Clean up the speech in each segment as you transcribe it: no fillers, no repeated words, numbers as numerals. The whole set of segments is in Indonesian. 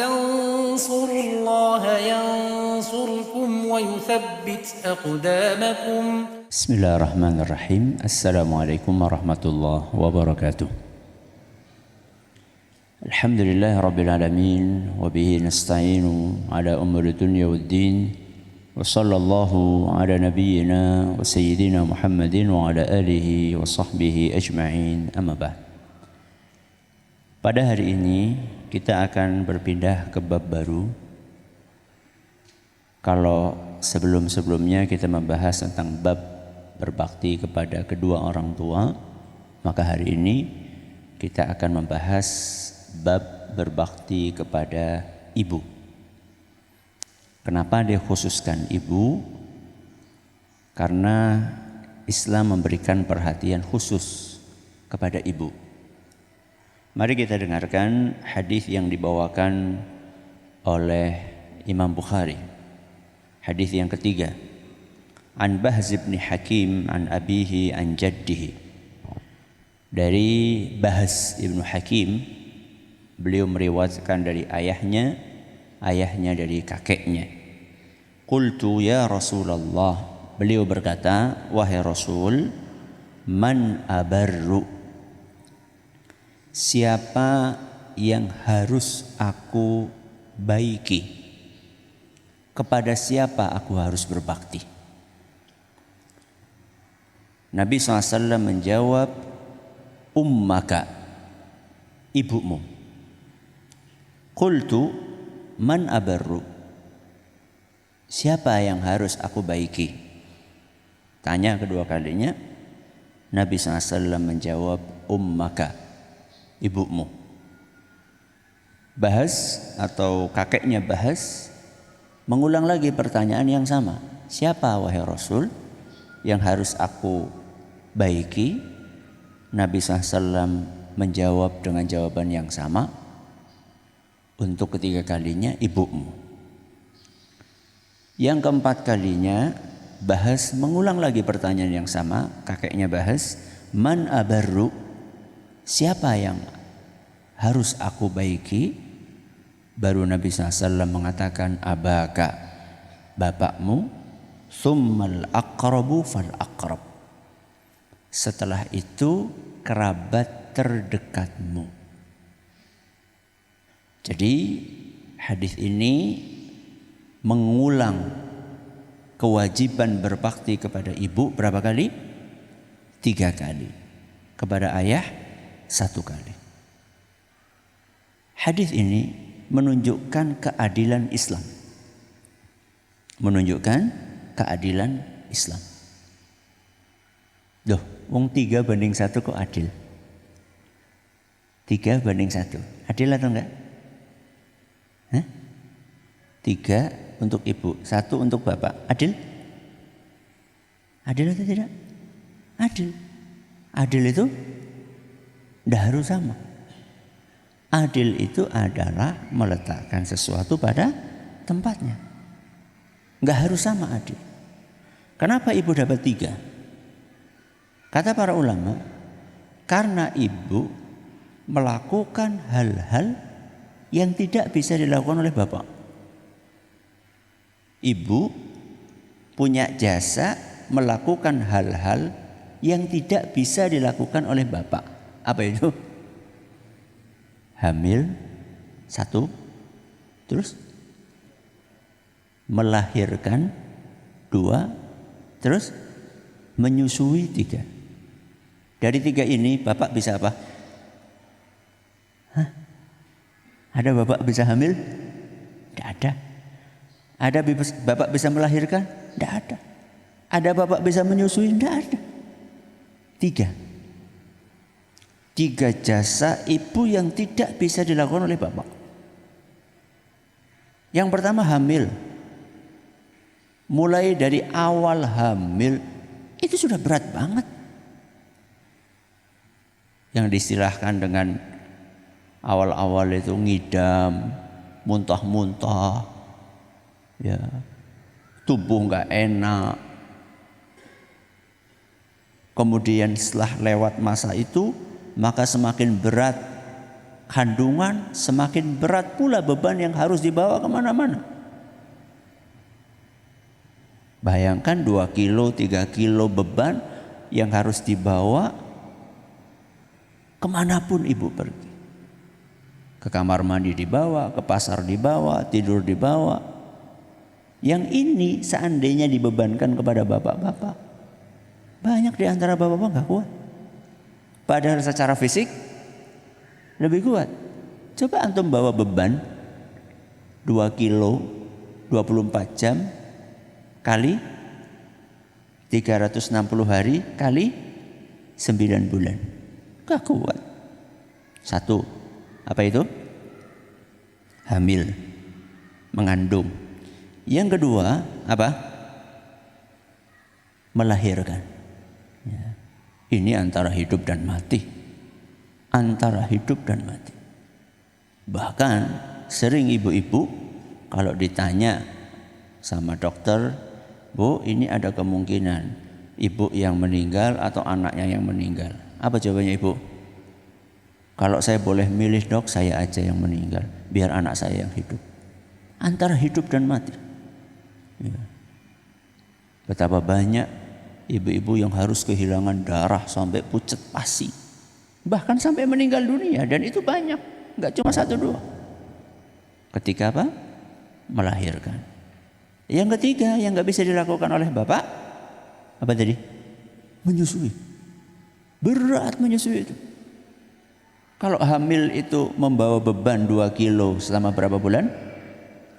تنصروا الله ينصركم ويثبت أقدامكم. بسم الله الرحمن الرحيم. السلام عليكم ورحمة الله وبركاته. الحمد لله رب العالمين وبه نستعين على أمور الدنيا والدين وصلى الله على نبينا وسيدنا محمد وعلى آله وصحبه أجمعين. أما بعد. Pada hari ini kita akan berpindah ke bab baru. Kalau sebelum-sebelumnya kita membahas tentang bab berbakti kepada kedua orang tua, maka hari ini kita akan membahas bab berbakti kepada ibu. Kenapa dia khususkan ibu? Karena Islam memberikan perhatian khusus kepada ibu. Mari kita dengarkan hadis yang dibawakan oleh Imam Bukhari. Hadis yang ketiga. An Bahz bin Hakim an abihi an jaddihi. Dari Bahz bin Hakim, beliau meriwayatkan dari ayahnya, ayahnya dari kakeknya. Qultu ya Rasulullah, beliau berkata, wahai Rasul, man abarru, siapa yang harus aku baiki? Kepada siapa aku harus berbakti? Nabi SAW menjawab, ummaka, ibumu. Qultu man abarru, siapa yang harus aku baiki? Tanya kedua kalinya. Nabi SAW menjawab, ummaka, ibumu. Bahas atau kakeknya Bahas mengulang lagi pertanyaan yang sama. Siapa wahai Rasul yang harus aku baiki? Nabi SAW menjawab dengan jawaban yang sama. Untuk ketiga kalinya, ibumu. Yang keempat kalinya Bahas mengulang lagi pertanyaan yang sama. Kakeknya Bahas, man abarru, siapa yang harus aku baiki? Baru Nabi SAW mengatakan, abaka, bapakmu, thummal aqrabu fal aqrab, setelah itu kerabat terdekatmu. Jadi hadis ini mengulang kewajiban berbakti kepada ibu berapa kali? 3 kali. Kepada ayah 1 kali. Hadis ini menunjukkan keadilan Islam. Menunjukkan keadilan Islam. Loh, wong 3 banding 1 kok adil? 3 banding 1. Adil atau enggak? 3 untuk ibu, 1 untuk bapak. Adil? Adil atau tidak? Adil. Adil itu tidak harus sama. Adil itu adalah meletakkan sesuatu pada tempatnya. Enggak harus sama adil. Kenapa ibu dapat 3? Kata para ulama, karena ibu melakukan hal-hal yang tidak bisa dilakukan oleh bapak. Ibu punya jasa melakukan hal-hal yang tidak bisa dilakukan oleh bapak. Apa itu? Hamil 1, terus melahirkan 2, terus menyusui 3. Dari 3 ini bapak bisa apa? Ada bapak bisa hamil? Tidak ada. Ada bapak bisa melahirkan? Tidak ada. Ada bapak bisa menyusui? Tidak ada. 3 jasa ibu yang tidak bisa dilakukan oleh bapak. Yang pertama hamil. Mulai dari awal hamil itu sudah berat banget. Yang diistilahkan dengan awal-awal itu ngidam, muntah-muntah, ya, tubuh nggak enak. Kemudian setelah lewat masa itu, maka semakin berat kandungan, semakin berat pula beban yang harus dibawa kemana-mana. Bayangkan 2 kilo, 3 kilo beban yang harus dibawa kemanapun ibu pergi. Ke kamar mandi dibawa, ke pasar dibawa, tidur dibawa. Yang ini seandainya dibebankan kepada bapak-bapak, banyak di antara bapak-bapak gak kuat. Padahal secara fisik lebih kuat. Coba antum bawa beban 2 kilo 24 jam kali 360 hari kali 9 bulan. Gak kuat. Satu, apa itu? Hamil, mengandung. Yang kedua, apa? Melahirkan. Ya. Ini antara hidup dan mati. Antara hidup dan mati. Bahkan sering ibu-ibu kalau ditanya sama dokter, Bu, ini ada kemungkinan ibu yang meninggal atau anaknya yang meninggal. Apa jawabannya ibu? Kalau saya boleh milih dok, saya aja yang meninggal, biar anak saya yang hidup. Antara hidup dan mati. Ya. Betapa banyak ibu-ibu yang harus kehilangan darah sampai pucat pasi, bahkan sampai meninggal dunia, dan itu banyak, nggak cuma 1-2. Ketika apa? Melahirkan. Yang ketiga yang nggak bisa dilakukan oleh bapak, apa tadi? Menyusui. Berat menyusui itu. Kalau hamil itu membawa beban 2 kilo selama berapa bulan?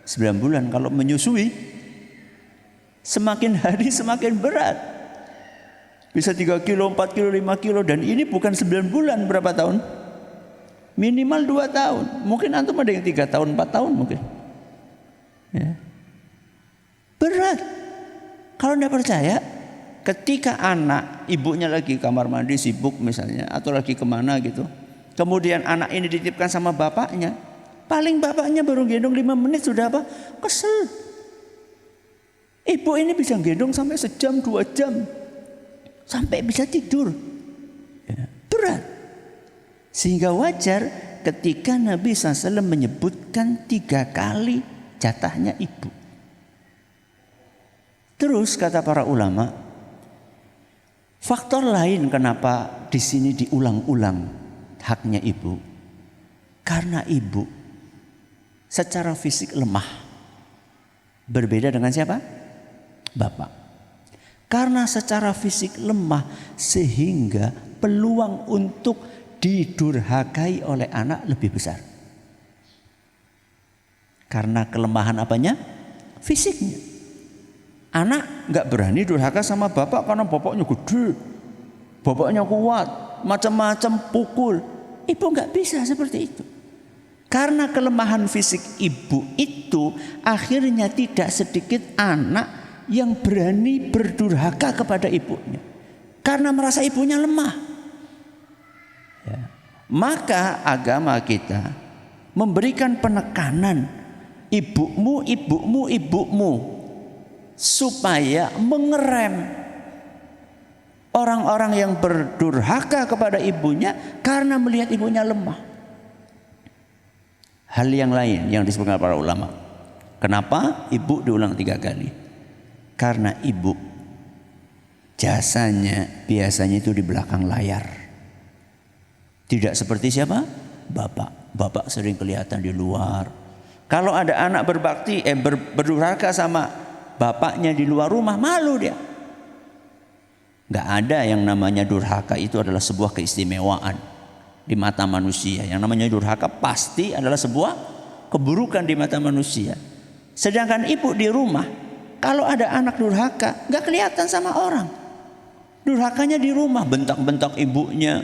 9 bulan. Kalau menyusui, semakin hari semakin berat. Bisa 3 kilo, 4 kilo, 5 kilo. Dan ini bukan 9 bulan, berapa tahun? Minimal 2 tahun. Mungkin antum ada yang 3 tahun, 4 tahun mungkin. Ya. Berat. Kalau tidak percaya, ketika anak, ibunya lagi kamar mandi sibuk misalnya, atau lagi kemana gitu, kemudian anak ini dititipkan sama bapaknya, paling bapaknya baru gendong 5 menit sudah apa? Kesel. Ibu ini bisa gendong sampai 1 jam, 2 jam, sampai bisa tidur. Ya, berat. Sehingga wajar ketika Nabi SAW menyebutkan 3 kali jatahnya ibu. Terus kata para ulama, faktor lain kenapa di sini diulang-ulang haknya ibu, karena ibu secara fisik lemah. Berbeda dengan siapa? Bapak. Karena secara fisik lemah sehingga peluang untuk didurhakai oleh anak lebih besar. Karena kelemahan apanya? Fisiknya. Anak gak berani durhaka sama bapak karena bapaknya gede, bapaknya kuat, macam-macam pukul. Ibu gak bisa seperti itu. Karena kelemahan fisik ibu itu, akhirnya tidak sedikit anak yang berani berdurhaka kepada ibunya karena merasa ibunya lemah. Ya. Maka agama kita memberikan penekanan ibumu, ibumu, ibumu, supaya mengerem orang-orang yang berdurhaka kepada ibunya karena melihat ibunya lemah. Hal yang lain yang disebutkan para ulama, kenapa ibu diulang 3 kali? Karena ibu jasanya biasanya itu di belakang layar. Tidak seperti siapa? Bapak. Bapak sering kelihatan di luar. Kalau ada anak berbakti, berdurhaka sama bapaknya di luar rumah, malu dia. Gak ada yang namanya durhaka, itu adalah sebuah keistimewaan di mata manusia. Yang namanya durhaka pasti adalah sebuah keburukan di mata manusia. Sedangkan ibu di rumah, kalau ada anak durhaka, gak kelihatan sama orang. Durhakanya di rumah, bentak-bentak ibunya,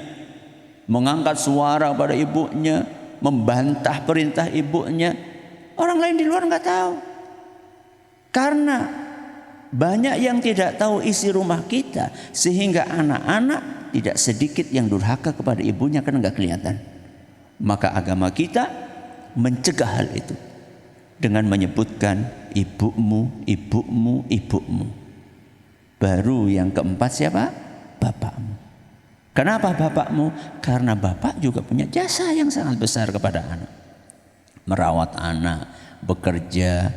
mengangkat suara pada ibunya, membantah perintah ibunya. Orang lain di luar gak tahu. Karena banyak yang tidak tahu isi rumah kita, sehingga anak-anak tidak sedikit yang durhaka kepada ibunya karena nggak kelihatan. Maka agama kita mencegah hal itu dengan menyebutkan ibumu, ibumu, ibumu. Baru yang keempat siapa? Bapakmu. Kenapa bapakmu? Karena bapak juga punya jasa yang sangat besar kepada anak. Merawat anak, bekerja,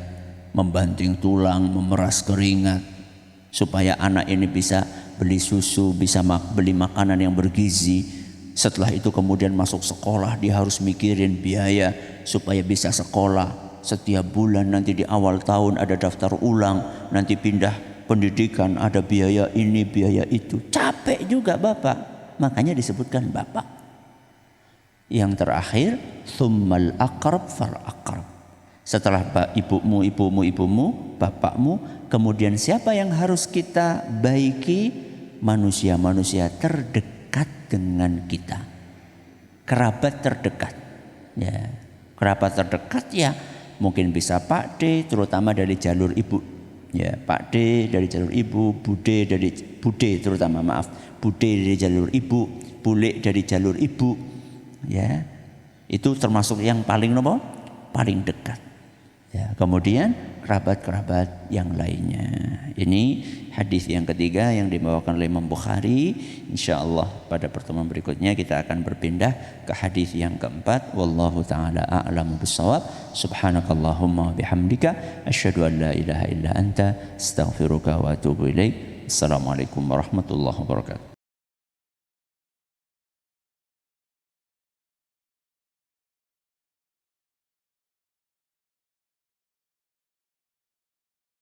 membanting tulang, memeras keringat, supaya anak ini bisa beli susu, bisa beli makanan yang bergizi. Setelah itu kemudian masuk sekolah, dia harus mikirin biaya supaya bisa sekolah. Setiap bulan nanti di awal tahun ada daftar ulang, nanti pindah pendidikan, ada biaya ini, biaya itu. Capek juga bapak, makanya disebutkan bapak. Yang terakhir, tsummal aqrab fal aqrab. Setelah ibumu, bapakmu, kemudian siapa yang harus kita baiki? Manusia-manusia terdekat dengan kita, kerabat terdekat. Ya, kerabat terdekat ya mungkin bisa Pak D, terutama dari jalur ibu. Ya, Pak D dari jalur ibu, Bude dari jalur ibu, Bule dari jalur ibu. Ya, itu termasuk yang paling paling dekat. Ya, kemudian kerabat-kerabat yang lainnya. Ini hadis yang ketiga yang dibawakan oleh Imam Bukhari. Insyaallah pada pertemuan berikutnya kita akan berpindah ke hadis yang keempat. Wallahu taala a'lamu bissawab. Subhanakallahumma bihamdika asyhadu an la ilaha illa anta astaghfiruka wa atubu ilaik. Assalamualaikum warahmatullahi wabarakatuh.